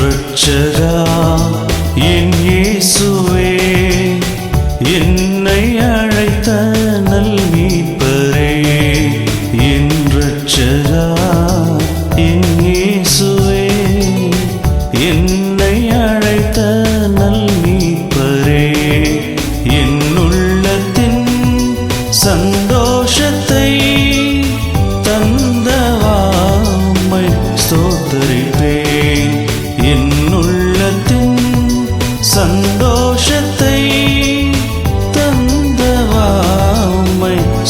ரட்சகா என் இயேசுவே, என்னை அழைத்த நல் மீட்பரே. என் ரட்சகா என் இயேசுவே, என்னை அழைத்த நல் மீட்பரே. என் உள்ளத்தின் சந்தோஷத்தை தந்தவாமை ஸ்தோத்தரிப்பேன். என் உள்ளத்தின் சந்தோஷத்தை தந்தவாமை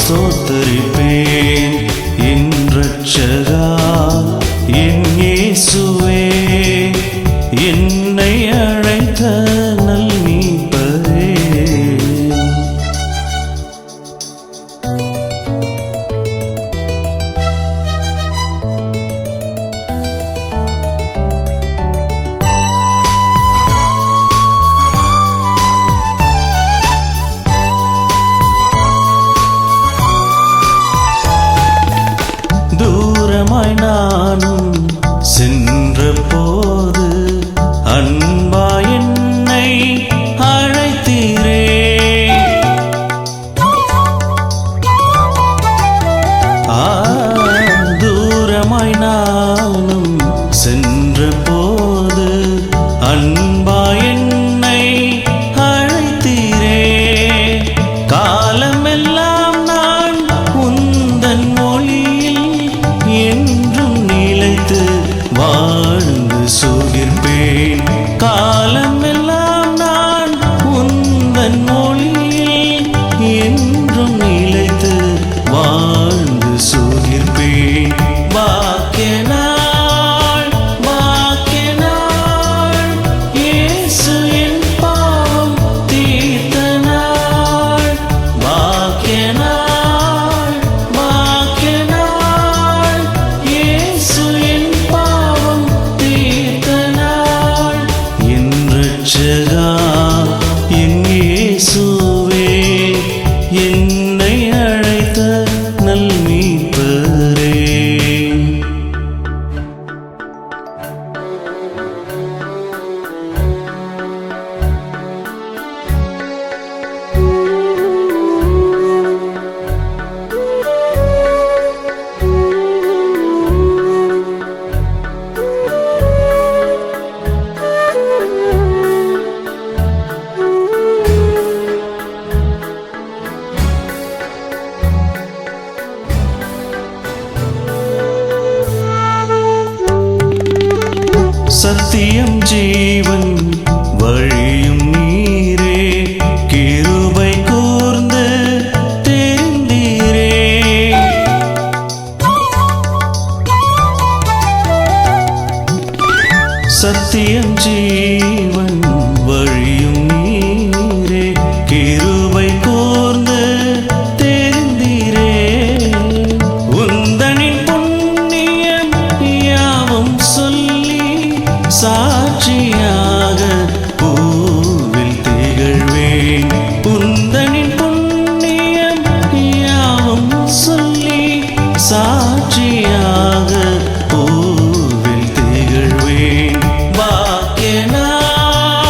ஸ்தோத்தரிப்பேன். என் ரட்சகா என் இயேசுவே, என்னை அழைத்த நல் மீட்பரே. தூரமாய் நானும் சென்ற போது அன்பா என்னை அழைத்தீரே. தூரமாய் நானும் சென்ற போது அன்பா என்னை அழைத்தீரே. காலமெல்லாம் நான் உந்தன் மொழியில் என்றும் நிலைத்து வாழ்ந்து சுகிர்ப்பேன். காலமெல்லாம் நான் உந்தன் மொழியில் என்றும் நிலைத்து வாழ்ந்து சுகிர்ப்பேன். பாக்கிய நாள் பாக்கிய நாள், இயேசு என் பாவம் தீர்த்த நாள். பாக்கிய நாள் பாக்கிய நாள், இயேசு என் பாவம் தீர்த்த நாள். என் ரட்சகா என் இயேசுவே, என்னை அழைத்த நல் மீட்பரே. சத்தியம் ஜீவன் வழியும் நீரே, கிருபை கூர்ந்து தெரிந்தீரே. சத்தியம் ஜீவன் வழியும் நீரே, கிருபை கூர்ந்து தெரிந்தீரே. உந்தனின் புண்ணியம் யாவும் சொல்லி சாட்சியாக பூவில் திகழ்வேன். உந்தனின் புண்ணியம் யாவும் சொல்லி சாட்சியாக பூவில் திகழ்வேன். பாக்கிய நாள்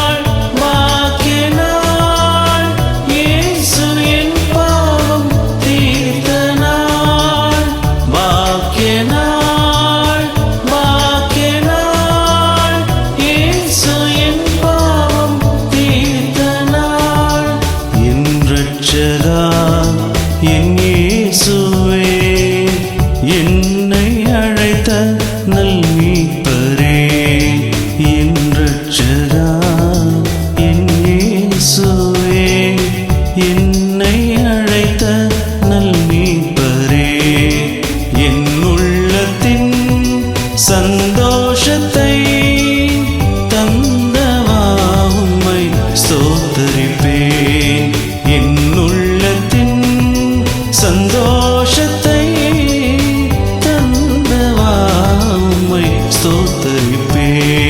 ஸ்தோத்தரிப்பேன்.